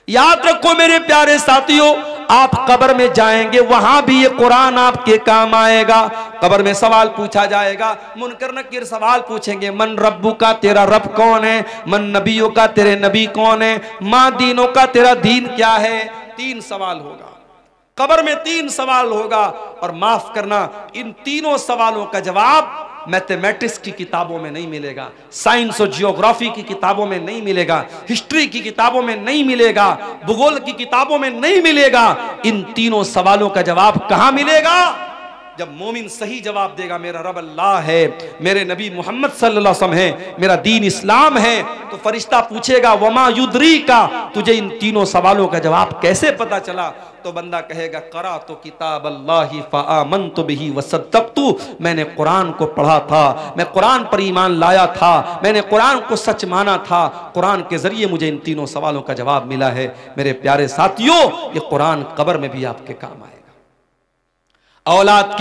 याद रखो मेरे प्यारे साथियों, आप कब्र में जाएंगे वहां भी ये कुरान आपके काम आएगा। कब्र में सवाल पूछा जाएगा, मुनकर नकीर सवाल पूछेंगे, मन रब्बू का, तेरा रब कौन है? मन नबियों का, तेरे नबी कौन है? मां दीनों का, तेरा दीन क्या है? 3 सवाल होगा कब्र में, 3 सवाल होगा। और माफ करना, इन तीनों सवालों का जवाब मैथमेटिक्स की किताबों में नहीं मिलेगा, साइंस और जियोग्राफी की किताबों में नहीं मिलेगा, हिस्ट्री की किताबों में नहीं मिलेगा, भूगोल की किताबों में नहीं मिलेगा। इन तीनों सवालों का जवाब कहां मिलेगा? जब मोमिन सही जवाब देगा, मेरा रब अल्लाह है, मेरे नबी मोहम्मद सल्लल्लाहु अलैहि वसल्लम है, मेरा दीन इस्लाम है, तो फरिश्ता पूछेगा वमा युद्री का, तुझे इन तीनों सवालों का जवाब कैसे पता चला? तो बंदा कहेगा करा तो किताब अल्लाही फ़आमनतु बिही वसद्दक़तु, मैंने कुरान को पढ़ा था, मैं कुरान पर ईमान लाया था, मैंने कुरान को सच माना था, कुरान के जरिए मुझे इन तीनों सवालों का जवाब मिला है। मेरे प्यारे साथियों, ये कुरान कब्र में भी आपके काम आएगा। औलाद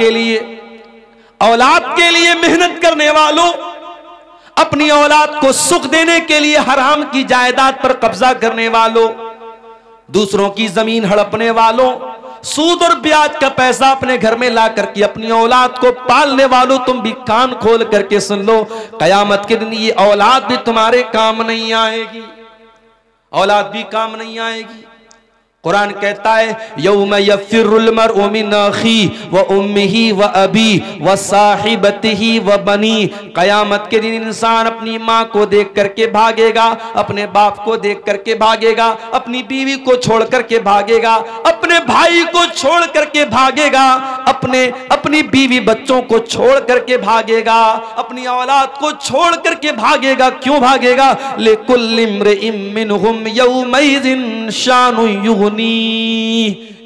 के लिए मेहनत करने वालों, अपनी औलाद को सुख देने के लिए हराम की जायदाद पर कब्जा करने वालों, दूसरों की जमीन हड़पने वालों, सूद और ब्याज का पैसा अपने घर में ला करके अपनी औलाद को पालने वालों, तुम भी कान खोल करके सुन लो, कयामत के दिन ये औलाद भी तुम्हारे काम नहीं आएगी, औलाद भी काम नहीं आएगी। कुरान कहता है यौम यफिरुल मरउ मिन अखी व उम्मिही व अबी व साहिबतिही व बनी, कयामत के दिन इंसान अपनी माँ को देख करके भागेगा, अपने बाप को देख करके भागेगा, अपनी बीवी को छोड़ करके भागेगा, अपने भाई को छोड़ करके भागेगा, अपनी बीवी बच्चों को छोड़ करके भागेगा, अपनी औलाद को छोड़ करके भागेगा। क्यों भागेगा? लिकुल्लि इम्रिइम मिनहुम यौमइज़िन शानु युग़नी,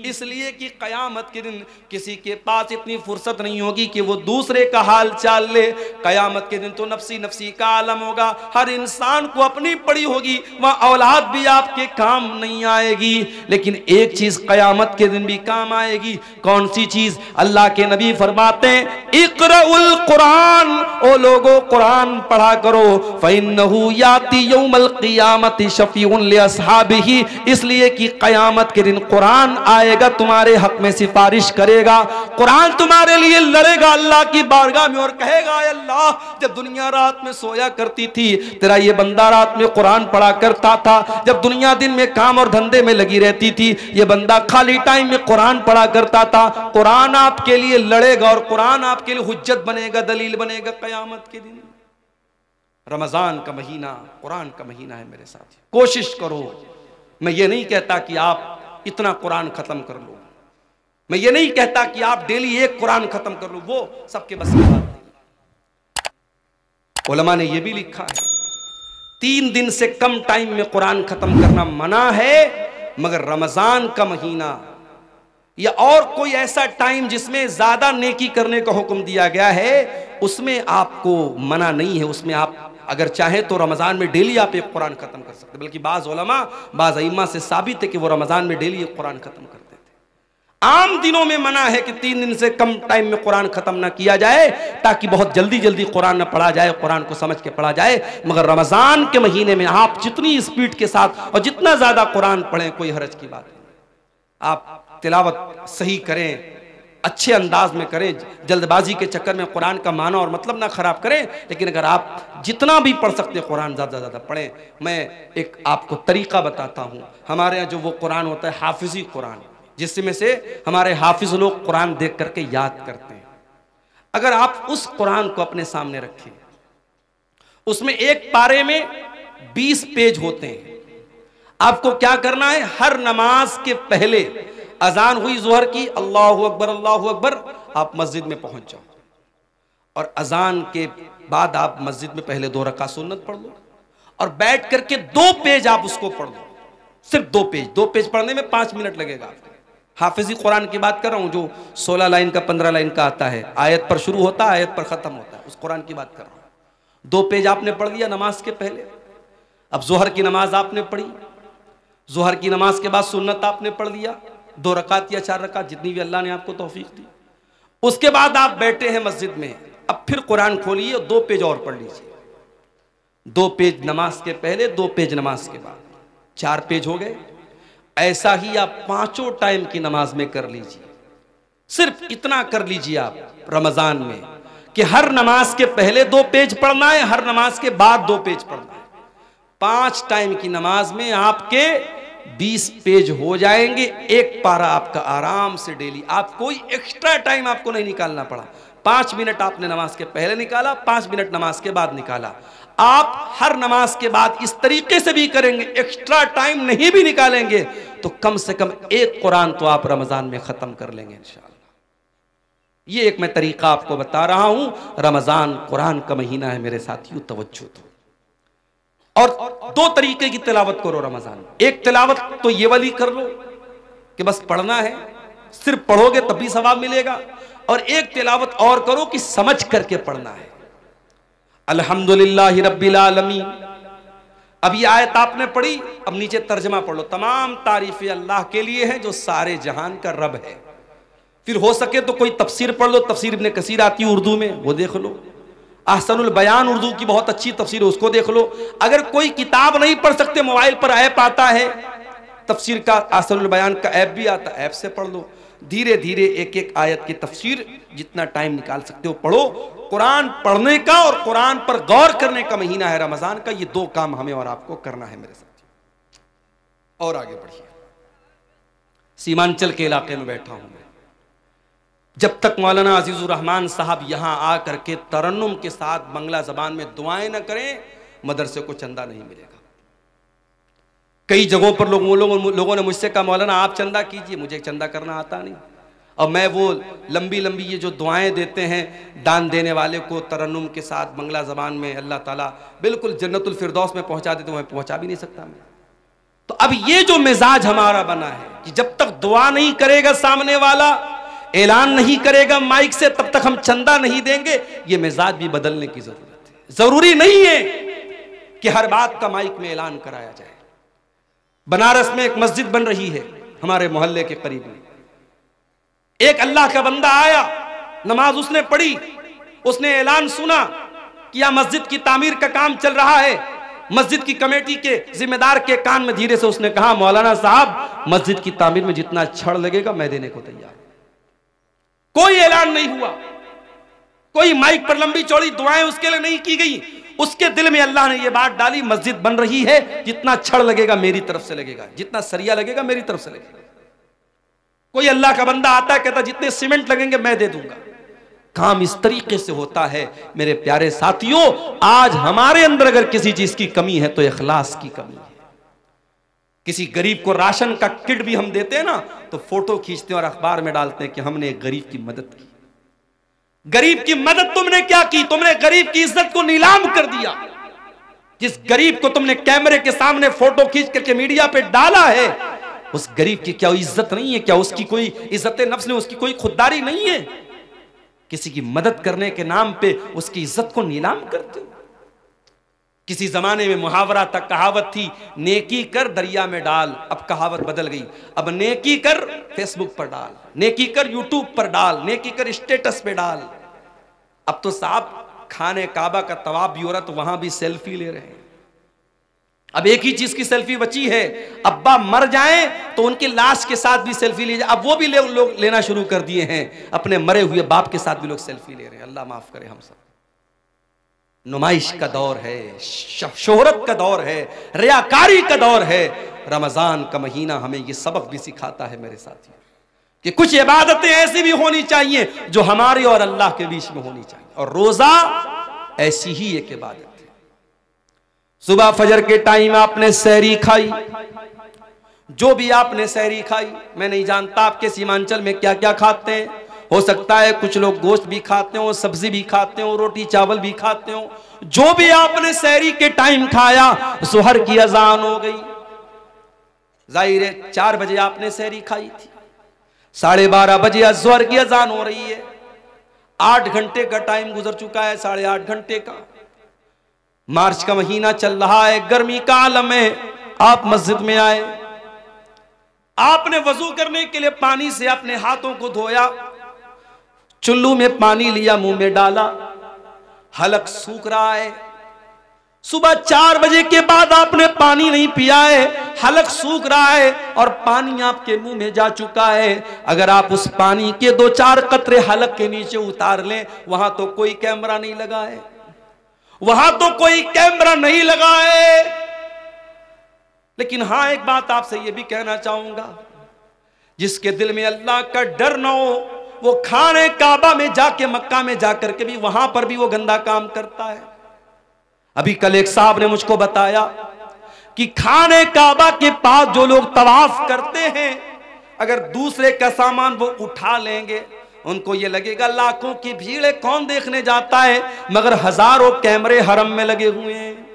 इसलिए कि कयामत के दिन किसी के पास इतनी फुर्सत नहीं होगी कि वो दूसरे का हाल चाल ले। कयामत के दिन तो नफ्सी नफ्सी का आलम होगा, हर इंसान को अपनी पड़ी होगी, वहां औलाद भी आपके काम नहीं आएगी। लेकिन एक चीज कयामत के दिन भी काम आएगी। कौन सी चीज? अल्लाह के नबी फरमाते हैं इक़राउल कुरान, ओ लोगो कुरान पढ़ा करो, फ़इन्नहु याती यौमल क़ियामति शफ़ीउन लिअस्हाबिही, इसलिए कि कयामत के दिन कुरान आएगा, तुम्हारे हक में सिफारिश करेगा, कुरान तुम्हारे लिए लड़ेगा अल्लाह की बारगाह में और कहेगा अल्लाह, जब दुनिया रात में सोया करती थी, तेरा ये बंदा रात में कुरान पढ़ा करता था, जब दुनिया दिन में काम और धंधे में लगी रहती थी, ये बंदा खाली टाइम में कुरान पढ़ा करता था, कुरान आपके लिए लड़ेगा और कुरान आपके लिए हुज्जत बनेगा, दलील बनेगा कयामत के दिन। रमजान का महीना कुरान का महीना है मेरे साथ, कोशिश करो। मैं ये नहीं कहता कि आप इतना कुरान खत्म कर लो, मैं ये नहीं कहता कि आप डेली एक कुरान खत्म कर लो, वो सबके बस की बात नहीं। उलमा ने यह भी लिखा है 3 दिन से कम टाइम में कुरान खत्म करना मना है, मगर रमजान का महीना या और कोई ऐसा टाइम जिसमें ज्यादा नेकी करने का हुक्म दिया गया है, उसमें आपको मना नहीं है। उसमें आप अगर चाहे तो रमजान में डेली आप एक कुरान खत्म कर सकते, बल्कि बाज़ उलमा बाज़ अइम्मा से साबित है कि वो रमजान में डेली एक कुरान खत्म करते थे। आम दिनों में मना है कि 3 दिन से कम टाइम में कुरान खत्म ना किया जाए, ताकि बहुत जल्दी जल्दी कुरान ना पढ़ा जाए, कुरान को समझ के पढ़ा जाए। मगर रमजान के महीने में आप जितनी स्पीड के साथ और जितना ज्यादा कुरान पढ़ें, कोई हरज की बात नहीं। आप तिलावत सही करें, अच्छे अंदाज में करें, जल्दबाजी के चक्कर में कुरान का माना और मतलब ना खराब करें। लेकिन अगर आप जितना भी पढ़ सकते हैं कुरान ज़्यादा ज़्यादा पढ़ें। मैं एक आपको तरीका बताता हूँ। हमारे यहाँ जो वो कुरान होता है हाफिजी कुरान, जिसमें से हमारे हाफिज लोग कुरान देख करके याद करते हैं। अगर आप उस कुरान को अपने सामने रखें, उसमें एक पारे में 20 पेज होते हैं। आपको क्या करना है? हर नमाज के पहले अजान हुई जोहर की, अल्लाहु अकबर, आप मस्जिद में पहुंच जाओ और अजान के बाद आप मस्जिद में पहले 2 रकात सुन्नत पढ़ लो और बैठ करके 2 पेज आप उसको पढ़ लो। सिर्फ 2 पेज। 2 पेज पढ़ने में 5 मिनट लगेगा आपको। हाफिजी कुरान की बात कर रहा हूं, जो 16 लाइन का 15 लाइन का आता है, आयत पर शुरू होता है, आयत पर खत्म होता है, उस कुरान की बात कर रहा हूं। 2 पेज आपने पढ़ लिया नमाज के पहले। अब जोहर की नमाज आपने पढ़ी, जोहर की नमाज के बाद सुन्नत आपने पढ़ लिया, 2 रकात या 4 रकात, जितनी भी अल्लाह ने आपको तौफीक दी। उसके बाद आप बैठे हैं मस्जिद में, अब फिर कुरान खोलिए और 2 पेज और पढ़ लीजिए। 2 पेज नमाज के पहले, 2 पेज नमाज के बाद, 4 पेज हो गए। ऐसा ही आप 5 टाइम की नमाज में कर लीजिए। सिर्फ इतना कर लीजिए आप रमजान में कि हर नमाज के पहले 2 पेज पढ़ना है, हर नमाज के बाद 2 पेज पढ़ना है। 5 टाइम की नमाज में आपके 20 पेज हो जाएंगे। एक पारा आपका आराम से डेली, आप कोई एक्स्ट्रा टाइम आपको नहीं निकालना पड़ा। 5 मिनट आपने नमाज के पहले निकाला, 5 मिनट नमाज के बाद निकाला। आप हर नमाज के बाद इस तरीके से भी करेंगे, एक्स्ट्रा टाइम नहीं भी निकालेंगे तो कम से कम एक कुरान तो आप रमजान में खत्म कर लेंगे इंशाअल्लाह। ये एक मैं तरीका आपको बता रहा हूं। रमजान कुरान का महीना है मेरे साथियों, तवज्जो दो। और 2 तरीके की तिलावत करो रमजान में। एक तिलावत तो ये वाली कर लो कि बस पढ़ना है, सिर्फ पढ़ोगे तब भी सवाब मिलेगा। और एक तिलावत और करो कि समझ करके पढ़ना है। अल्हम्दुलिल्लाहि रब्बिल आलमीन। अब ये आयत आपने पढ़ी, अब नीचे तर्जमा पढ़ लो। तमाम तारीफें अल्लाह के लिए हैं जो सारे जहान का रब है। फिर हो सके तो कोई तफसीर पढ़ लो, तफसीर इब्ने कसीर आती है उर्दू में, वो देख लो। अहसनुल बयान उर्दू की बहुत अच्छी तफसीर है, उसको देख लो। अगर कोई किताब नहीं पढ़ सकते, मोबाइल पर ऐप आता है तफसीर का, अहसनुल बयान का ऐप भी आता है, ऐप से पढ़ लो। धीरे धीरे एक एक आयत की तफसीर जितना टाइम निकाल सकते हो पढ़ो। कुरान पढ़ने का और कुरान पर गौर करने का महीना है रमजान का। ये 2 काम हमें और आपको करना है मेरे साथ। और आगे बढ़िए। सीमांचल के इलाके में बैठा हूं मैं। जब तक मौलाना अजीजुर रहमान साहब यहां आकर के तरन्नुम के साथ बांग्ला जबान में दुआएं न करें, मदरसे को चंदा नहीं मिलेगा। कई जगहों पर लोगों ने मुझसे कहा मौलाना आप चंदा कीजिए, मुझे चंदा करना आता नहीं। और मैं वो लंबी लंबी ये जो दुआएं देते हैं दान देने वाले को तरन्नुम के साथ बांग्ला जबान में, अल्लाह ताला बिल्कुल जन्नतुल फिरदौस में पहुंचा देते, वह पहुंचा भी नहीं सकता मैं। तो अब ये जो मिजाज हमारा बना है कि जब तक दुआ नहीं करेगा सामने वाला, ऐलान नहीं करेगा माइक से, तब तक हम चंदा नहीं देंगे। ये मिजाज भी बदलने की जरूरत है। जरूरी नहीं है कि हर बात का माइक में ऐलान कराया जाए। बनारस में एक मस्जिद बन रही है हमारे मोहल्ले के करीब में। एक अल्लाह का बंदा आया, नमाज उसने पढ़ी, उसने ऐलान सुना कि यह मस्जिद की तामीर का काम चल रहा है। मस्जिद की कमेटी के जिम्मेदार के कान में धीरे से उसने कहा मौलाना साहब मस्जिद की तामीर में जितना छड़ लगेगा मैं देने को तैयार। कोई ऐलान नहीं हुआ, कोई माइक पर लंबी चौड़ी दुआएं उसके लिए नहीं की गई। उसके दिल में अल्लाह ने यह बात डाली मस्जिद बन रही है, जितना छड़ लगेगा मेरी तरफ से लगेगा, जितना सरिया लगेगा मेरी तरफ से लगेगा। कोई अल्लाह का बंदा आता है कहता जितने सीमेंट लगेंगे मैं दे दूंगा। काम इस तरीके से होता है मेरे प्यारे साथियों। आज हमारे अंदर अगर किसी चीज की कमी है तो इखलास की कमी है। किसी गरीब को राशन का किट भी हम देते हैं ना तो फोटो खींचते हैं और अखबार में डालते हैं कि हमने एक गरीब की मदद की। गरीब की मदद तुमने क्या की? तुमने गरीब की इज्जत को नीलाम कर दिया। जिस गरीब को तुमने कैमरे के सामने फोटो खींच करके मीडिया पे डाला है, उस गरीब की क्या इज्जत नहीं है? क्या उसकी कोई इज्जत नफ्स नहीं, उसकी कोई खुददारी नहीं है? किसी की मदद करने के नाम पे उसकी इज्जत को नीलाम करते हो। किसी जमाने में मुहावरा तक कहावत थी नेकी कर दरिया में डाल, अब कहावत बदल गई। अब नेकी कर फेसबुक पर डाल, नेकी कर यूट्यूब पर डाल, नेकी कर स्टेटस पे डाल। अब तो साहब खाने काबा का तवाफ भी हो रहा तो वहां भी सेल्फी ले रहे हैं। अब एक ही चीज की सेल्फी बची है, अब्बा मर जाएं तो उनकी लाश के साथ भी सेल्फी ली जाए। अब वो भी लोग लेना शुरू कर दिए हैं, अपने मरे हुए बाप के साथ भी लोग सेल्फी ले रहे हैं। अल्लाह माफ करे हम सब। नुमाइश का दौर है, शोहरत का दौर है, रियाकारी का दौर है। रमजान का महीना हमें ये सबक भी सिखाता है मेरे साथियों कि कुछ इबादतें ऐसी भी होनी चाहिए जो हमारे और अल्लाह के बीच में होनी चाहिए। और रोजा ऐसी ही एक इबादत है। सुबह फजर के टाइम आपने सहरी खाई, जो भी आपने सहरी खाई, मैं नहीं जानता आपके सीमांचल में क्या क्या खाते हैं। हो सकता है कुछ लोग गोश्त भी खाते हो, सब्जी भी खाते हो, रोटी चावल भी खाते हो। जो भी आपने सहरी के टाइम खाया, सुहर की अजान हो गई। जाहिर है 4 बजे आपने सहरी खाई थी, 12:30 बजे अज़हर की अजान हो रही है। 8 घंटे का टाइम गुजर चुका है, 8.5 घंटे का। मार्च का महीना चल रहा है, गर्मी का आलम है। आप मस्जिद में आए, आपने वजू करने के लिए पानी से अपने हाथों को धोया, चुल्लू में पानी लिया, मुंह में डाला, हलक सूख रहा है, सुबह 4 बजे के बाद आपने पानी नहीं पिया है, हलक सूख रहा है और पानी आपके मुंह में जा चुका है। अगर आप उस पानी के 2-4 कतरे हलक के नीचे उतार लें, वहां तो कोई कैमरा नहीं लगा है, वहां तो कोई कैमरा नहीं लगा है। लेकिन हां, एक बात आपसे यह भी कहना चाहूंगा, जिसके दिल में अल्लाह का डर ना हो, वो खाने काबा में जाके, मक्का में जाकर के भी वहां पर भी वो गंदा काम करता है। अभी कल एक साहब ने मुझको बताया कि खाने काबा के पास जो लोग तवाफ करते हैं, अगर दूसरे का सामान वो उठा लेंगे, उनको ये लगेगा लाखों की भीड़ है, कौन देखने जाता है, मगर हजारों कैमरे हरम में लगे हुए हैं,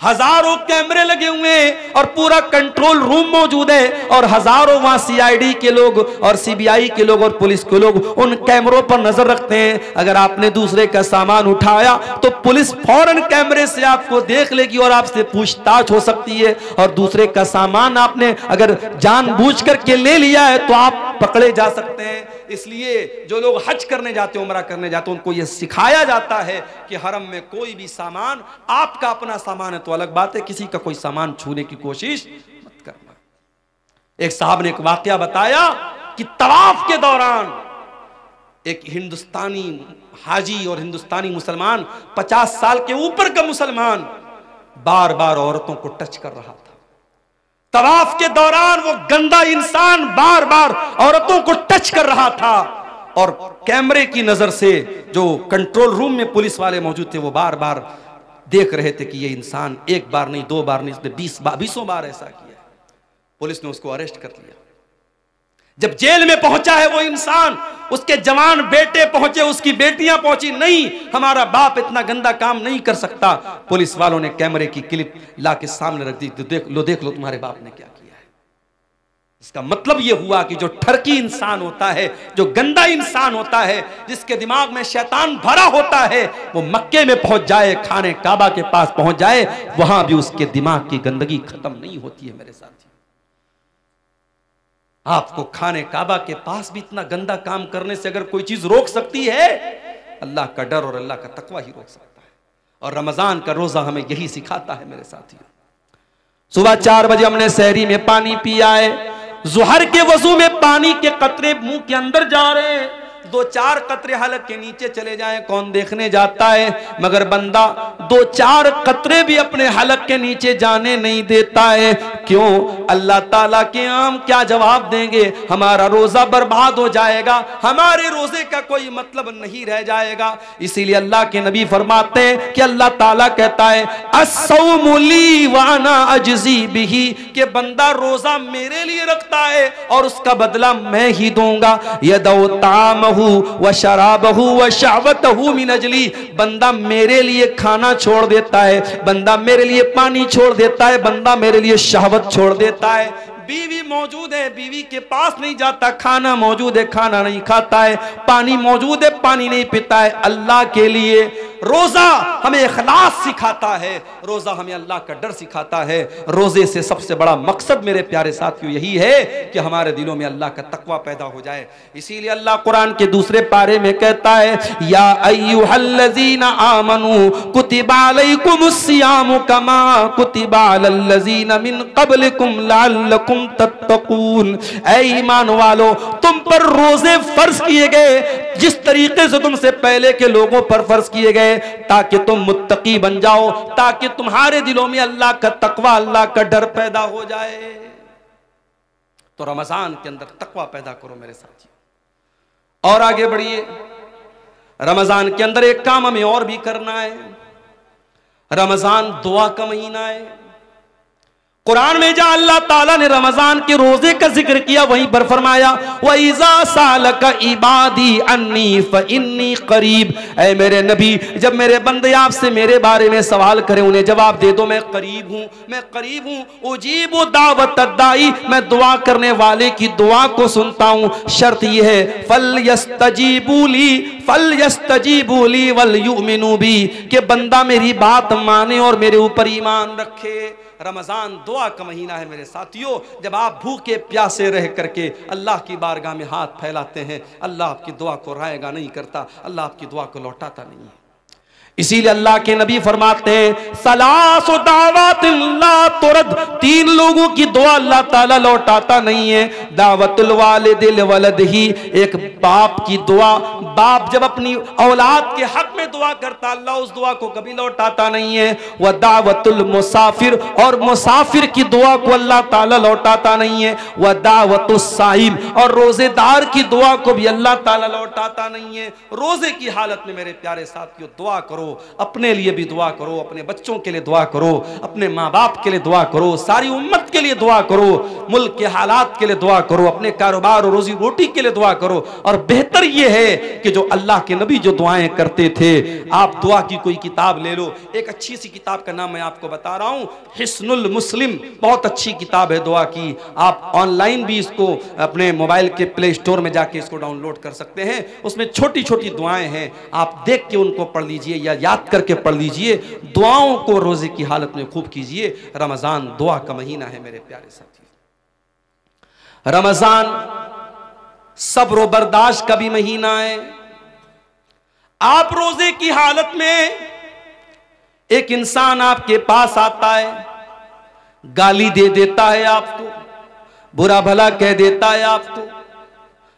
हजारों कैमरे लगे हुए हैं और पूरा कंट्रोल रूम मौजूद है और हजारों वहां सीआईडी के लोग और सीबीआई के लोग और पुलिस के लोग उन कैमरों पर नजर रखते हैं। अगर आपने दूसरे का सामान उठाया तो पुलिस फौरन कैमरे से आपको देख लेगी और आपसे पूछताछ हो सकती है, और दूसरे का सामान आपने अगर जानबूझ करके ले लिया है तो आप पकड़े जा सकते हैं। इसलिए जो लोग हज करने जाते, उम्रा करने जाते, उनको यह सिखाया जाता है कि हरम में कोई भी सामान, आपका अपना सामान है तो अलग बात है, किसी का कोई सामान छूने की कोशिश मत करना। एक साहब ने एक वाकया बताया कि तवाफ के दौरान एक हिंदुस्तानी हाजी और हिंदुस्तानी मुसलमान, 50 साल के ऊपर का मुसलमान, बार बार औरतों को टच कर रहा था। तवाफ के दौरान वो गंदा इंसान बार बार औरतों को टच कर रहा था और कैमरे की नजर से जो कंट्रोल रूम में पुलिस वाले मौजूद थे, वो बार बार देख रहे थे कि ये इंसान एक बार नहीं, 2 बार नहीं, इसने 20 बार ऐसा किया। पुलिस ने उसको अरेस्ट कर लिया। जब जेल में पहुंचा है वो इंसान, उसके जवान बेटे पहुंचे, उसकी बेटियां पहुंची, नहीं हमारा बाप इतना गंदा काम नहीं कर सकता। पुलिस वालों ने कैमरे की क्लिप ला के सामने रख दी, तो देख लो तुम्हारे बाप ने क्या किया है। इसका मतलब यह हुआ कि जो ठरकी इंसान होता है, जो गंदा इंसान होता है, जिसके दिमाग में शैतान भरा होता है, वो मक्के में पहुंच जाए, खाने काबा के पास पहुंच जाए, वहां भी उसके दिमाग की गंदगी खत्म नहीं होती है। मेरे साथी, आपको खाने काबा के पास भी इतना गंदा काम करने से अगर कोई चीज रोक सकती है, अल्लाह का डर और अल्लाह का तकवा ही रोक सकता है। और रमजान का रोजा हमें यही सिखाता है। मेरे साथियों, सुबह 4 बजे हमने सहरी में पानी पिया है, जुहर के वजू में पानी के कतरे मुंह के अंदर जा रहे हैं, 2-4 कतरे हलक के नीचे चले जाएं, कौन देखने जाता है, मगर बंदा 2-4 कतरे भी अपने हलक के नीचे जाने नहीं देता है। क्यों? अल्लाह ताला के आम क्या जवाब देंगे? हमारा रोजा बर्बाद हो जाएगा, हमारे रोजे का कोई मतलब नहीं रह जाएगा। इसीलिए अल्लाह के नबी फरमाते हैं कि अल्लाह ताला कहता है अस्सौमु ली व अना अजज़ी बिही, कि बंदा रोजा मेरे लिए रखता है और उसका बदला मैं ही दूंगा। यदौ तामहु व शराबहु व शहवतहु मिन अजली, बंदा मेरे लिए खाना छोड़ देता है, बंदा मेरे लिए पानी छोड़ देता है, बंदा मेरे लिए शहवत छोड़ देता है। बीवी मौजूद है, बीवी के पास नहीं जाता, खाना मौजूद है, खाना नहीं खाता है, पानी मौजूद है, पानी नहीं पीता है। अल्लाह के लिए रोजा हमें इखलास सिखाता है, रोजा हमें अल्लाह का डर सिखाता है। रोजे से सबसे बड़ा मकसद मेरे प्यारे साथियों यही है कि हमारे दिलों में अल्लाह का तकवा पैदा हो जाए। इसीलिए अल्लाह कुरान के दूसरे पारे में कहता है या अय्युहल्लज़ीना आमनू कुतिबा अलैकुमुस्सियामु कमा कुतिबा अलल्लज़ीना मिन क़ब्लिकुम लअल्लकुम तत्तक़ून। ऐ ईमान वालो, तुम पर रोजे फर्ज किए गए जिस तरीके से तुमसे पहले के लोगों पर फर्ज किए गए, ताकि तुम मुत्तकी बन जाओ, ताकि तुम्हारे दिलों में अल्लाह का तकवा, अल्लाह का डर पैदा हो जाए। तो रमजान के अंदर तकवा पैदा करो मेरे साथियों। और आगे बढ़िए, रमजान के अंदर एक काम हमें और भी करना है। रमजान दुआ का महीना है। कुरान में जहां अल्लाह ताला ने रमजान के रोजे का जिक्र किया, वहीं पर फरमाया व इज़ा सालका इबादी अन्नी फइन्नी करीब। ऐ मेरे नबी, जब मेरे बंदे आपसे मेरे बारे में सवाल करें, उन्हें जवाब दे दो मैं करीब हूं, मैं करीब हूं। उजीबु दावत दाई, मैं दुआ करने वाले की दुआ को सुनता हूं। शर्त यह है फल यस्तजीबू ली वल युमिनू बी, कि बंदा मेरी बात माने और मेरे ऊपर ईमान रखे। रमजान दुआ का महीना है मेरे साथियों। जब आप भूखे प्यासे रह करके अल्लाह की बारगाह में हाथ फैलाते हैं, अल्लाह आपकी दुआ को रायगा नहीं करता, अल्लाह आपकी दुआ को लौटाता नहीं है। इसीलिए अल्लाह के नबी फरमाते हैं सलासु दावतिन ला तुरद, 3 लोगों की दुआ अल्लाह ताला लौटाता नहीं है। दावतुल वालिदिल वलदिही, एक बाप की दुआ, बाप जब अपनी औलाद के हक में दुआ करता अल्लाह उस दुआ को कभी लौटाता नहीं है। वह दावतुल मुसाफिर, और मुसाफिर की दुआ को अल्लाह ताला लौटाता नहीं है। वह दावतुस साइम, और रोजेदार की दुआ को भी अल्लाह ताला लौटाता नहीं है। रोजे की हालत में मेरे प्यारे साथियों दुआ करो, अपने लिए भी दुआ करो, अपने बच्चों के लिए दुआ करो, अपने माँ बाप के लिए दुआ करो, सारी उम्मत के लिए दुआ करो, मुल्क के हालात के लिए दुआ करो, अपने कारोबार और रोजी रोटी के लिए दुआ करो। और बेहतर यह है कि जो अल्लाह के नबी जो दुआएं करते थे, आप दुआ की कोई किताब ले लो। एक अच्छी सी किताब का नाम मैं आपको बता रहा हूं, हिस्नुल मुस्लिम, बहुत अच्छी किताब है दुआ की। आप ऑनलाइन भी इसको अपने मोबाइल के प्ले स्टोर में जाके इसको डाउनलोड कर सकते हैं। उसमें छोटी छोटी दुआएं हैं, आप देख के उनको पढ़ लीजिए या याद करके पढ़ लीजिए। दुआओं को रोजे की हालत में खूब कीजिए। रमजान दुआ का महीना है मेरे प्यारे साथी। रमजान सब्र और बर्दाश्त का भी महीना है। आप रोजे की हालत में एक इंसान आपके पास आता है, गाली दे देता है आपको, बुरा भला कह देता है आपको,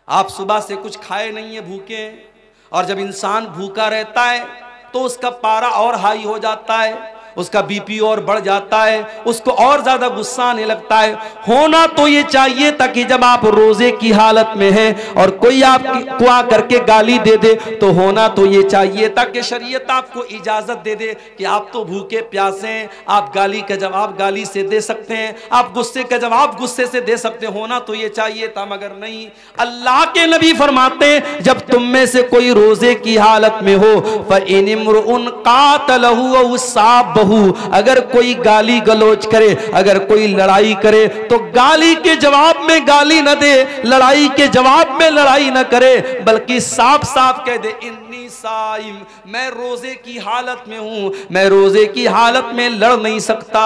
आप सुबह से कुछ खाए नहीं है, भूखे हैं। और जब इंसान भूखा रहता है तो उसका पारा और हाई हो जाता है, उसका बीपी और बढ़ जाता है, उसको और ज्यादा गुस्सा आने लगता है। होना तो ये चाहिए ताकि जब आप रोजे की हालत में हैं और कोई आपको आ करके गाली दे दे, तो होना तो ये चाहिए ताकि शरीयत आपको इजाजत दे दे कि आप तो भूखे प्यासे हैं, आप गाली का जवाब गाली से दे सकते हैं, आप गुस्से का जवाब गुस्से से दे सकते हैं। होना तो ये चाहिए था, मगर नहीं। अल्लाह के नबी फरमाते हैं जब तुम में से कोई रोजे की हालत में हो, फ़इन इम्रुउन क़ातलहु औ साबहु, अगर कोई गाली गलोच करे, अगर कोई लड़ाई करे, तो गाली के जवाब में गाली न दे, लड़ाई के जवाब में लड़ाई न करे, बल्कि साफ साफ कह दे इन्नी साइम, मैं रोजे की हालत में हूं, मैं रोजे की हालत में लड़ नहीं सकता।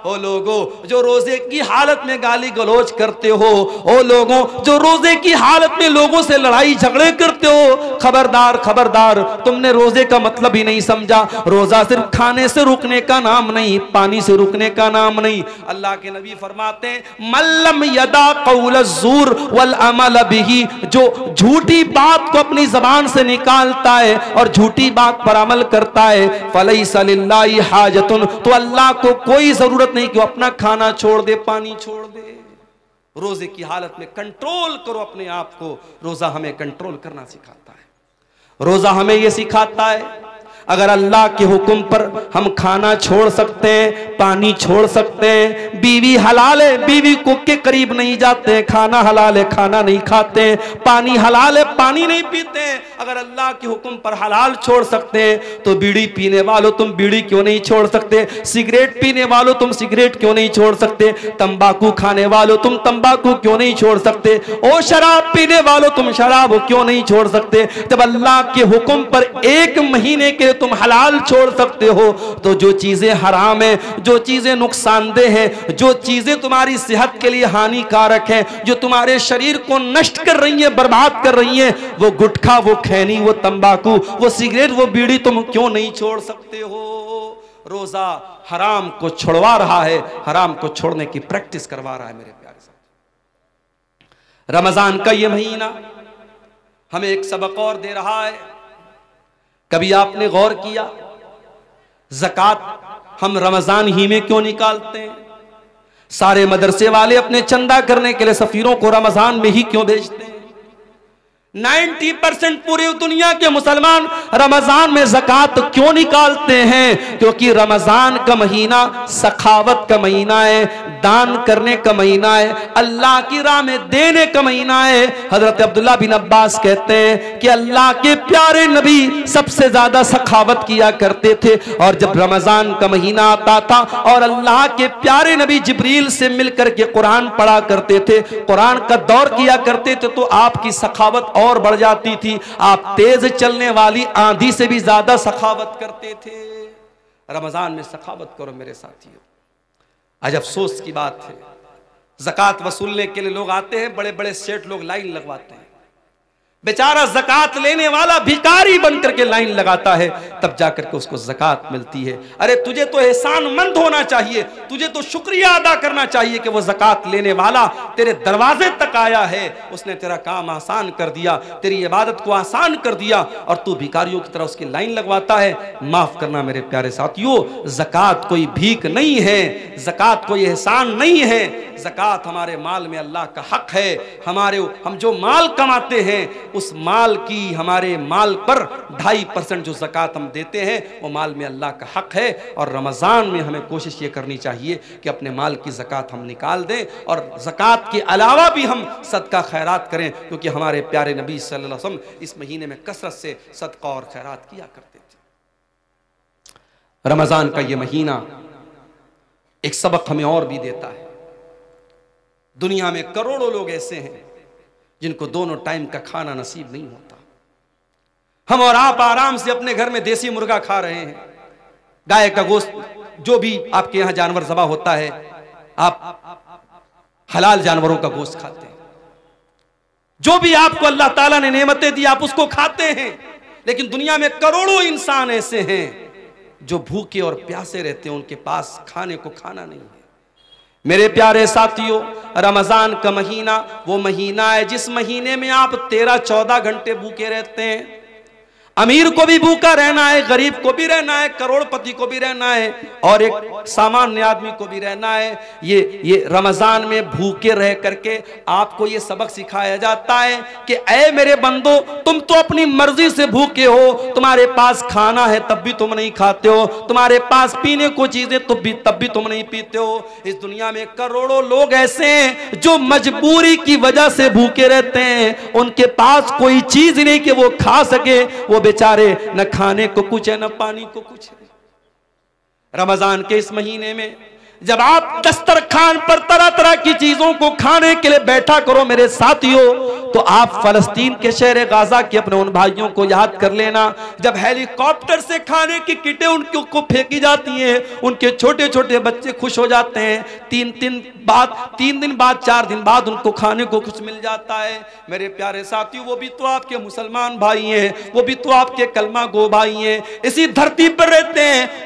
ओ लोगों जो रोजे की हालत में गाली गलोच करते हो, ओ लोगों जो रोजे की हालत में लोगों से लड़ाई झगड़े करते हो, खबरदार खबरदार, तुमने रोजे का मतलब ही नहीं समझा। रोजा सिर्फ खाने से रुकने का नाम नहीं, पानी से रुकने का नाम नहीं। अल्लाह के नबी फरमाते हैं मल्लम यदा कौल ज़ूर वल अमल बिही, जो झूठी बात को अपनी जबान से निकालता है और झूठी बात पर अमल करता है, फलैसा लिल्लाहि हाजतुन, तो अल्लाह को कोई जरूरत नहीं कि वो अपना खाना छोड़ दे, पानी छोड़ दे। रोजे की हालत में कंट्रोल करो अपने आप को। रोजा हमें कंट्रोल करना सिखाता है। रोजा हमें यह सिखाता है अगर अल्लाह के हुक्म पर हम खाना छोड़ सकते हैं, पानी छोड़ सकते हैं, बीवी हलाल है, बीवी को के करीब नहीं जाते हैं, खाना हलाल है, खाना नहीं खाते हैं, पानी हलाल है, पानी नहीं पीते हैं, अगर अल्लाह के हुक्म पर हलाल छोड़ सकते हैं, तो बीड़ी पीने वालों तुम बीड़ी क्यों नहीं छोड़ सकते? सिगरेट पीने वालों तुम सिगरेट क्यों नहीं छोड़ सकते? तंबाकू खाने वालों तुम तंबाकू क्यों नहीं छोड़ सकते? ओ शराब पीने वालों तुम शराब क्यों नहीं छोड़ सकते? जब अल्लाह के हुक्म पर 1 महीने के तुम हलाल छोड़ सकते हो, तो जो चीजें हराम है, जो चीजें नुकसानदेह है, जो चीजें तुम्हारी सेहत के लिए हानिकारक है, जो तुम्हारे शरीर को नष्ट कर रही है, बर्बाद कर रही है, वो गुटखा, वो खैनी, वो तंबाकू, वो सिगरेट, वो बीड़ी तुम क्यों नहीं छोड़ सकते हो? रोजा हराम को छुड़वा रहा है, हराम को छोड़ने की प्रैक्टिस करवा रहा है मेरे प्यारे साथ। रमजान का ये महीना हमें एक सबक और दे रहा है। कभी आपने गौर किया ज़कात हम रमजान ही में क्यों निकालते हैं? सारे मदरसे वाले अपने चंदा करने के लिए सफीरों को रमजान में ही क्यों भेजते हैं? 90% पूरी दुनिया के मुसलमान रमजान में ज़कात क्यों निकालते हैं? क्योंकि रमजान का महीना सखावत का महीना है, दान करने का महीना है, अल्लाह की राह में देने का महीना है। हजरत अब्दुल्ला बिन अब्बास कहते हैं कि अल्लाह के प्यारे नबी सबसे ज्यादा सखावत किया करते थे, और जब रमजान का महीना आता था और अल्लाह के प्यारे नबी जिब्रील से मिलकर के कुरान पढ़ा करते थे, कुरान का दौर किया करते थे, तो आपकी सखावत और बढ़ जाती थी। आप तेज चलने वाली आंधी से भी ज्यादा सखावत करते थे। रमजान में सखावत करो मेरे साथियों। आज अफसोस की बात है, ज़कात वसूलने के लिए लोग आते हैं, बड़े बड़े सेठ लोग लाइन लगवाते हैं, बेचारा ज़कात लेने वाला भिखारी बन करके लाइन लगाता है, तब जाकर के उसको ज़कात मिलती है। अरे तुझे तो एहसानमंद होना चाहिए, तुझे तो शुक्रिया अदा करना चाहिए कि वो ज़कात लेने वाला तेरे दरवाजे तक आया है, उसने तेरा काम आसान कर दिया, तेरी इबादत को आसान कर दिया, और तू भिखारियों की तरह उसकी लाइन लगवाता है। माफ़ करना मेरे प्यारे साथियों, ज़कात कोई भीख नहीं है, ज़कात कोई एहसान नहीं है। ज़कात हमारे माल में अल्लाह का हक है। हम जो माल कमाते हैं उस माल की, हमारे माल पर 2.5% जो ज़कात हम देते हैं वो माल में अल्लाह का हक है। और रमज़ान में हमें कोशिश ये करनी चाहिए कि अपने माल की ज़कात हम निकाल दें, और ज़कात के अलावा भी हम सदका खैरात करें, क्योंकि हमारे प्यारे नबी सल्लल्लाहु अलैहि वसल्लम इस महीने में कसरत से सदका और खैरात किया करते थे। रमज़ान का ये महीना एक सबक हमें और भी देता है। दुनिया में करोड़ों लोग ऐसे हैं जिनको दोनों टाइम का खाना नसीब नहीं होता। हम और आप आराम से अपने घर में देसी मुर्गा खा रहे हैं, गाय का गोश्त, जो भी आपके यहां जानवर ज़बा होता है, आप हलाल जानवरों का गोश्त खाते हैं। जो भी आपको अल्लाह ताला ने नेमतें दी आप उसको खाते हैं। लेकिन दुनिया में करोड़ों इंसान ऐसे हैं जो भूखे और प्यासे रहते हैं, उनके पास खाने को खाना नहीं है। मेरे प्यारे साथियों, रमज़ान का महीना वो महीना है जिस महीने में आप 13-14 घंटे भूखे रहते हैं। अमीर को भी भूखा रहना है, गरीब को भी रहना है, करोड़पति को भी रहना है, और एक सामान्य आदमी को भी रहना है। ये रमज़ान में भूखे रह करके आपको ये सबक सिखाया जाता है कि ऐ मेरे बंदो, तुम तो अपनी मर्जी से भूखे हो, तुम्हारे पास खाना है तब भी तुम नहीं खाते हो, तुम्हारे पास पीने को चीजें तब भी तुम नहीं पीते हो। इस दुनिया में करोड़ों लोग ऐसे हैं जो मजबूरी की वजह से भूखे रहते हैं, उनके पास कोई चीज नहीं कि वो खा सके, वो बेचारे न खाने को कुछ है न पानी को कुछ है। रमजान के इस महीने में जब आप दस्तरखान पर तरह तरह की चीजों को खाने के लिए बैठा करो मेरे साथियों, तो आप फलस्तीन के शहर गाजा के अपने उन भाइयों को याद कर लेना, जब हेलीकॉप्टर से खाने की किटें उनको फेंकी जाती हैं, उनके छोटे छोटे बच्चे खुश हो जाते हैं। 3 दिन बाद 4 दिन बाद उनको खाने को कुछ मिल जाता है। मेरे प्यारे साथियों, वो भी तो आपके मुसलमान भाई हैं, वो भी तो आपके कलमा गो भाई हैं, इसी धरती पर रहते हैं।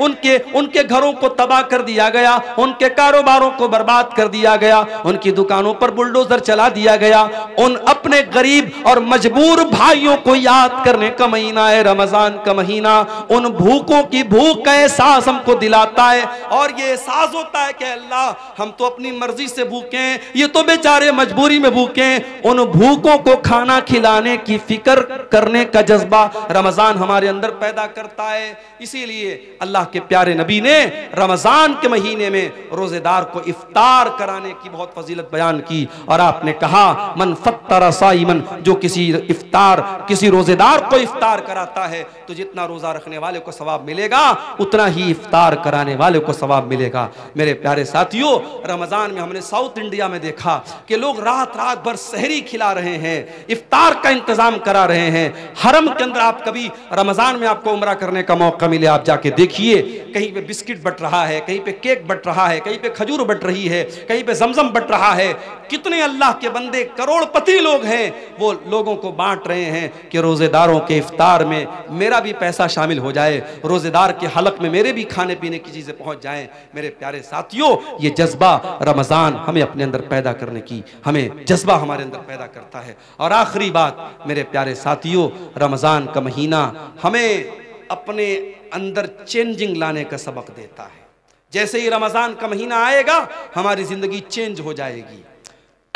उनके घरों को तबाह कर दिया गया, उनके कारोबारों को बर्बाद कर दिया गया, उनकी दुकानों पर बुलडोजर चला दिया गया। उन अपने गरीब और मजबूर भाइयों को याद करने का महीना है रमजान का महीना। उन भूखों की भूख का एहसास हमको दिलाता है, और ये एहसास होता है कि अल्लाह हम तो अपनी मर्जी से भूखे हैं, ये तो बेचारे मजबूरी में भूखे हैं। उन भूखों को खाना खिलाने की फिक्र करने का जज्बा रमजान हमारे अंदर पैदा करता है। इसीलिए अल्लाह के प्यारे नबी ने रमजान के महीने में रोजेदार को इफ्तार कराने की बहुत फजीलत बयान की, और आपने कहा मन फत्तर साइमन, जो किसी रोजेदार को इफ्तार कराता है तो जितना रोजा रखने वाले को सवाब मिलेगा उतना ही इफ्तार कराने वाले को सवाब मिलेगा। मेरे प्यारे साथियों, रमजान में हमने साउथ इंडिया में देखा कि लोग रात रात भर सहरी खिला रहे हैं, इफ्तार का इंतजाम करा रहे हैं। हरम के अंदर आप कभी रमजान में आपको उम्रा करने का मौका मिले, आप जाके देखिए, कहीं पे बिस्किट बट रहा है, कहीं पे केक बट रहा है, कहीं पे खजूर बट रही है, कहीं पे जमजम बट रहा है। कितने अल्लाह के बंदे करोड़पति लोग हैं, वो लोगों को बांट रहे हैं कि रोजेदारों के इफ्तार में मेरा भी पैसा शामिल हो जाए, रोजेदार के हलक में मेरे भी खाने पीने की चीजें पहुंच जाएं। मेरे प्यारे साथियों, ये जज्बा रमजान हमें अपने अंदर पैदा करने की, हमें जज्बा हमारे अंदर पैदा करता है। और आखिरी बात मेरे प्यारे साथियों, रमजान का महीना हमें अपने अंदर चेंजिंग लाने का सबक देता है। जैसे ही रमजान का महीना आएगा हमारी जिंदगी चेंज हो जाएगी।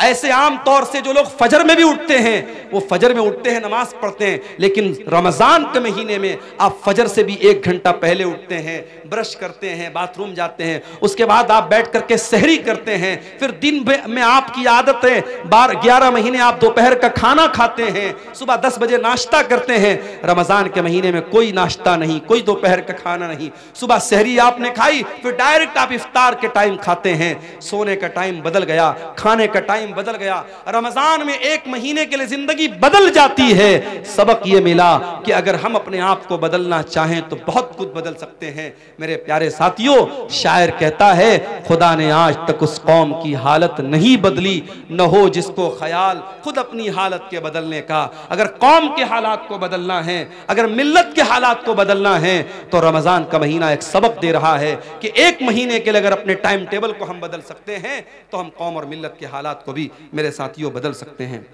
ऐसे आम तौर से जो लोग फजर में भी उठते हैं, वो फजर में उठते हैं, नमाज पढ़ते हैं, लेकिन रमजान के महीने में आप फजर से भी 1 घंटा पहले उठते हैं, ब्रश करते हैं, बाथरूम जाते हैं, उसके बाद आप बैठ करके सहरी करते हैं, फिर दिन में आपकी आदत है 11 महीने आप दोपहर का खाना खाते हैं, सुबह 10 बजे नाश्ता करते हैं। रमजान के महीने में कोई नाश्ता नहीं, कोई दोपहर का खाना नहीं, सुबह सहरी आपने खाई, फिर डायरेक्ट आप इफ्तार के टाइम खाते हैं। सोने का टाइम बदल गया, खाने का टाइम टाइम बदल गया। रमजान में एक महीने के लिए जिंदगी बदल जाती है। सबक ये मिला कि अगर हम अपने आप को बदलना चाहें तो बहुत कुछ बदल सकते हैं। मेरे प्यारे साथियों, शायर कहता है, खुदा ने आज तक उस कौम की हालत नहीं बदली, न हो जिसको ख्याल खुद अपनी हालत के बदलने का। अगर कौम के हालात को बदलना है, अगर मिल्लत के हालात को बदलना है, तो रमजान का महीना एक सबक दे रहा है कि एक महीने के लिए अगर अपने टाइम टेबल को हम बदल सकते हैं तो हम कौम और मिल्लत के हालात को भी मेरे साथियों बदल सकते हैं।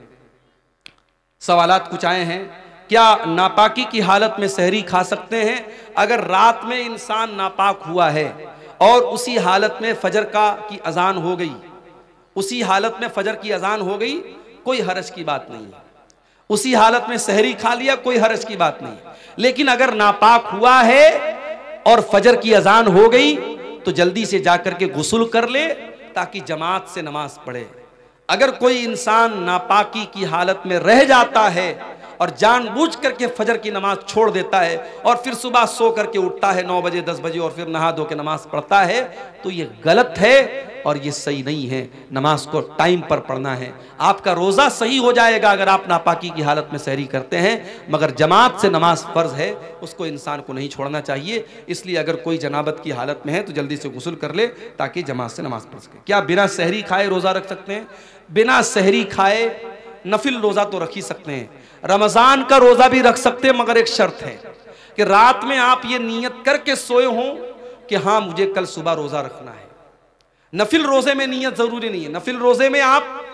सवालात कुछ आए हैं। क्या नापाकी की हालत में सहरी खा सकते हैं? अगर रात में इंसान नापाक हुआ है और उसी हालत में फजर की अजान हो गई, उसी हालत में फजर की अजान हो गई, कोई हरज की बात नहीं है। उसी हालत में सहरी खा लिया, कोई हरज की बात नहीं। लेकिन अगर नापाक हुआ है और फजर की अजान हो गई तो जल्दी से जाकर के गुस्ल कर ले ताकि जमात से नमाज पढ़े। अगर कोई इंसान नापाकी की हालत में रह जाता है और जानबूझ करके फजर की नमाज छोड़ देता है और फिर सुबह सो करके उठता है 9 बजे 10 बजे और फिर नहा धो के नमाज पढ़ता है, तो ये गलत है और ये सही नहीं है। नमाज को टाइम पर पढ़ना है। आपका रोज़ा सही हो जाएगा अगर आप नापाकी की हालत में सहरी करते हैं, मगर जमात से नमाज फ़र्ज है, उसको इंसान को नहीं छोड़ना चाहिए। इसलिए अगर कोई जनाबत की हालत में है तो जल्दी से गुस्ल कर ले ताकि जमात से नमाज पढ़ सके। क्या बिना सहरी खाए रोज़ा रख सकते हैं? बिना सहरी खाए नफिल रोज़ा तो रख ही सकते हैं। रमज़ान का रोज़ा भी रख सकते हैं, मगर एक शर्त है कि रात में आप ये नियत करके सोए हों कि हाँ मुझे कल सुबह रोज़ा रखना है। नफिल रोज़े में नियत ज़रूरी नहीं है। नफिल रोज़े में आप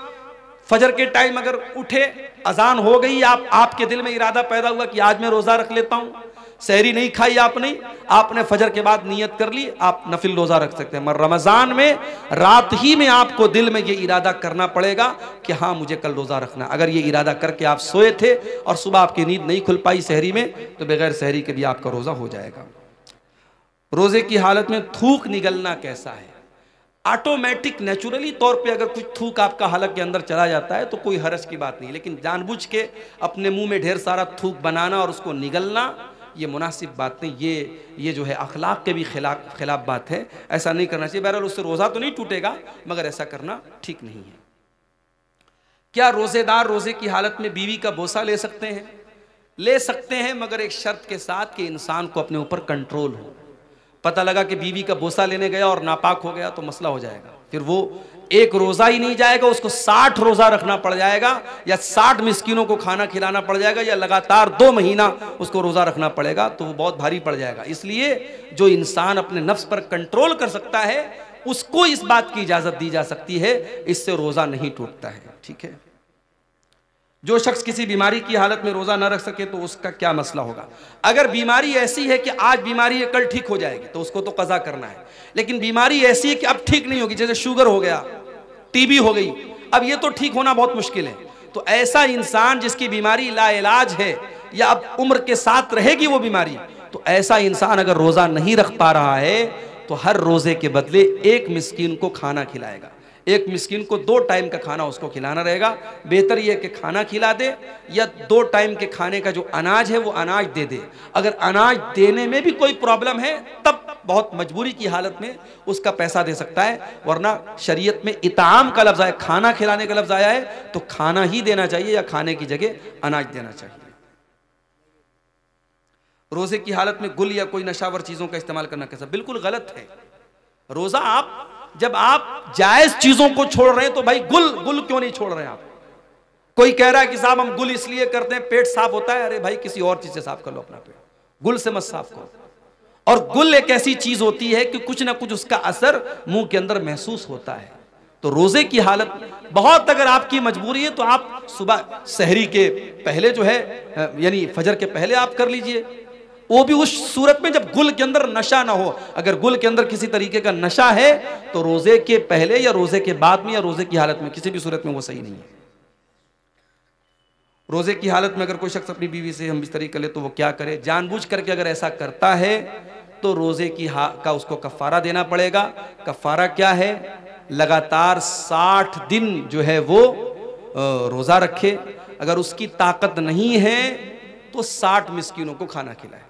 फजर के टाइम अगर उठे, अजान हो गई, आपके दिल में इरादा पैदा हुआ कि आज मैं रोज़ा रख लेता हूँ, सहरी नहीं खाई आपने फजर के बाद नियत कर ली, आप नफिल रोज़ा रख सकते हैं। मगर रमज़ान में रात ही में आपको दिल में ये इरादा करना पड़ेगा कि हाँ मुझे कल रोज़ा रखना। अगर ये इरादा करके आप सोए थे और सुबह आपकी नींद नहीं खुल पाई सहरी में, तो बगैर सहरी के भी आपका रोज़ा हो जाएगा। रोज़े की हालत में थूक निगलना कैसा है? ऑटोमेटिक नेचुरली तौर पे अगर कुछ थूक आपका हलक के अंदर चला जाता है तो कोई हरज की बात नहीं, लेकिन जानबूझ के अपने मुंह में ढेर सारा थूक बनाना और उसको निगलना, ये मुनासिब बात नहीं। ये जो है अखलाक के भी खिलाफ बात है। ऐसा नहीं करना चाहिए। बहरहाल उससे रोज़ा तो नहीं टूटेगा, मगर ऐसा करना ठीक नहीं है। क्या रोज़ेदार रोज़े की हालत में बीवी का बोसा ले सकते हैं? ले सकते हैं, मगर एक शर्त के साथ कि इंसान को अपने ऊपर कंट्रोल हो। पता लगा कि बीवी का बोसा लेने गया और नापाक हो गया तो मसला हो जाएगा। फिर वो एक रोज़ा ही नहीं जाएगा, उसको 60 रोज़ा रखना पड़ जाएगा, या 60 मिस्कीनों को खाना खिलाना पड़ जाएगा, या लगातार 2 महीना उसको रोज़ा रखना पड़ेगा, तो वो बहुत भारी पड़ जाएगा। इसलिए जो इंसान अपने नफ्स पर कंट्रोल कर सकता है उसको इस बात की इजाज़त दी जा सकती है, इससे रोज़ा नहीं टूटता है। ठीक है। जो शख्स किसी बीमारी की हालत में रोज़ा न रख सके तो उसका क्या मसला होगा? अगर बीमारी ऐसी है कि आज बीमारी है कल ठीक हो जाएगी तो उसको तो कज़ा करना है। लेकिन बीमारी ऐसी है कि अब ठीक नहीं होगी, जैसे शुगर हो गया, टीबी हो गई, अब ये तो ठीक होना बहुत मुश्किल है, तो ऐसा इंसान जिसकी बीमारी लाइलाज है या अब उम्र के साथ रहेगी वो बीमारी, तो ऐसा इंसान अगर रोज़ा नहीं रख पा रहा है तो हर रोज़े के बदले एक मिस्कीन को खाना खिलाएगा। एक मिस्कीन को 2 टाइम का खाना उसको खिलाना रहेगा। बेहतर यह कि खाना खिला दे या 2 टाइम के खाने का जो अनाज है वो अनाज दे दे। अगर अनाज देने में भी कोई प्रॉब्लम है तब बहुत मजबूरी की हालत में उसका पैसा दे सकता है, वरना शरीयत में इताम का लफ्ज़ आया, खाना खिलाने का लफ्ज़ आया है, तो खाना ही देना चाहिए या खाने की जगह अनाज देना चाहिए। रोज़े की हालत में गुल या कोई नशावर चीज़ों का इस्तेमाल करना कैसा? बिल्कुल गलत है। रोज़ा जब आप जायज चीजों को छोड़ रहे हैं तो भाई गुल क्यों नहीं छोड़ रहे हैं आप? कोई कह रहा है कि साहब हम गुल इसलिए करते हैं पेट साफ होता है, अरे भाई किसी और चीज से साफ कर लो अपना पेट, गुल से मत साफ करो। और गुल एक ऐसी चीज होती है कि कुछ ना कुछ उसका असर मुंह के अंदर महसूस होता है। तो रोजे की हालत बहुत अगर आपकी मजबूरी है तो आप सुबह सहरी के पहले जो है यानी फजर के पहले आप कर लीजिए, वो भी उस सूरत में जब गुल के अंदर नशा ना हो। अगर गुल के अंदर किसी तरीके का नशा है तो रोजे के पहले या रोजे के बाद में या रोजे की हालत में किसी भी सूरत में वो सही नहीं है। रोजे की हालत में अगर कोई शख्स अपनी बीवी से हम बिस्तरी कर ले तो वो क्या करे? जानबूझ करके अगर ऐसा करता है तो रोजे का उसको कफ़ारा देना पड़ेगा। कफ़ारा क्या है? लगातार 60 दिन जो है वो रोजा रखे। अगर उसकी ताकत नहीं है तो 60 मिस्कीनों को खाना खिलाए।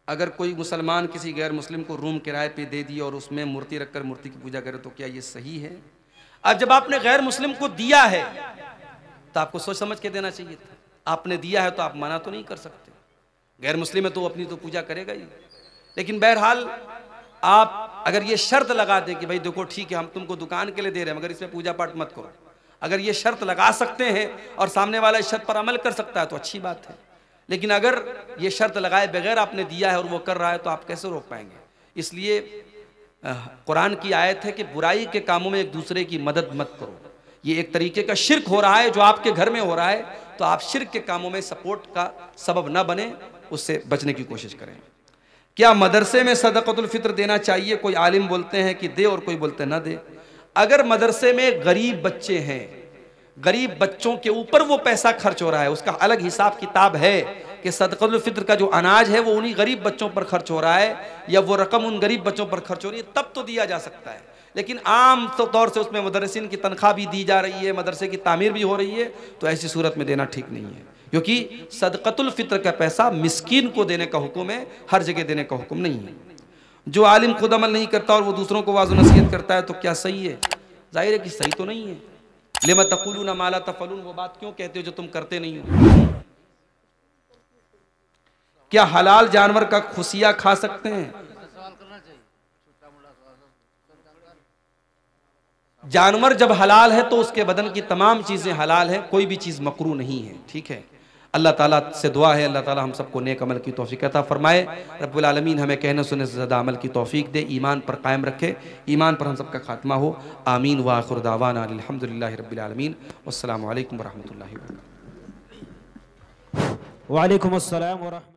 अगर कोई मुसलमान किसी गैर मुस्लिम को रूम किराए पे दे दिए और उसमें मूर्ति रखकर मूर्ति की पूजा करे तो क्या ये सही है? अब जब आपने गैर मुस्लिम को दिया है तो आपको सोच समझ के देना चाहिए था। आपने दिया है तो आप मना तो नहीं कर सकते। गैर मुस्लिम है तो अपनी तो पूजा करेगा ही। लेकिन बहरहाल आप अगर ये शर्त लगा दें कि भाई देखो ठीक है हम तुमको दुकान के लिए दे रहे हैं मगर इसमें पूजा पाठ मत करो, अगर ये शर्त लगा सकते हैं और सामने वाला इस शर्त पर अमल कर सकता है तो अच्छी बात है। लेकिन अगर ये शर्त लगाए बगैर आपने दिया है और वो कर रहा है तो आप कैसे रोक पाएंगे? इसलिए कुरान की आयत है कि बुराई के कामों में एक दूसरे की मदद मत करो। ये एक तरीके का शिर्क हो रहा है जो आपके घर में हो रहा है, तो आप शिर्क के कामों में सपोर्ट का सबब ना बने, उससे बचने की कोशिश करें। क्या मदरसे में सदक़तुल फित्र देना चाहिए? कोई आलिम बोलते हैं कि दे और कोई बोलते हैं ना दे। अगर मदरसे में गरीब बच्चे हैं, गरीब बच्चों के ऊपर वो पैसा खर्च हो रहा है, उसका अलग हिसाब किताब है कि सदक़तुल फित्र का जो अनाज है वो उन्हीं गरीब बच्चों पर खर्च हो रहा है या वो रकम उन गरीब बच्चों पर खर्च हो रही है, तब तो दिया जा सकता है। लेकिन आम तौर से उसमें मदरसिन की तनख्वाह भी दी जा रही है, मदरसे की तामीर भी हो रही है, तो ऐसी सूरत में देना ठीक नहीं है, क्योंकि सदक़तुल फित्र का पैसा मिस्कीन को देने का हुक्म है, हर जगह देने का हुक्म नहीं है। जो आलिम खुद अमल नहीं करता और वो दूसरों को वाज़ नसीहत करता है तो क्या सही है? जाहिर है कि सही तो नहीं है। लिमा तक़ूलूना मा ला तफ़अलून, वो बात क्यों कहते हो जो तुम करते नहीं हो? क्या हलाल जानवर का खुसिया खा सकते हैं? जानवर जब हलाल है तो उसके बदन की तमाम चीजें हलाल है, कोई भी चीज मकरूह नहीं है। ठीक है, अल्लाह ताला से दुआ है अल्लाह ताला हम सबको नेक अमल की तौफीक अता फरमाए। रब्बुल आलमीन हमें कहने सुनने से ज़्यादा अमल की तौफीक दे, ईमान पर कायम रखे, ईमान पर हम सबका खात्मा हो। आमीन व आखिर दावाना अल्हम्दुलिल्लाहि रब्बिल आलमीन। वस्सलामु अलैकुम व रहमतुल्लाहि व बरकातुहू। वालेकुम अस्सलाम व रहमतुल्लाह।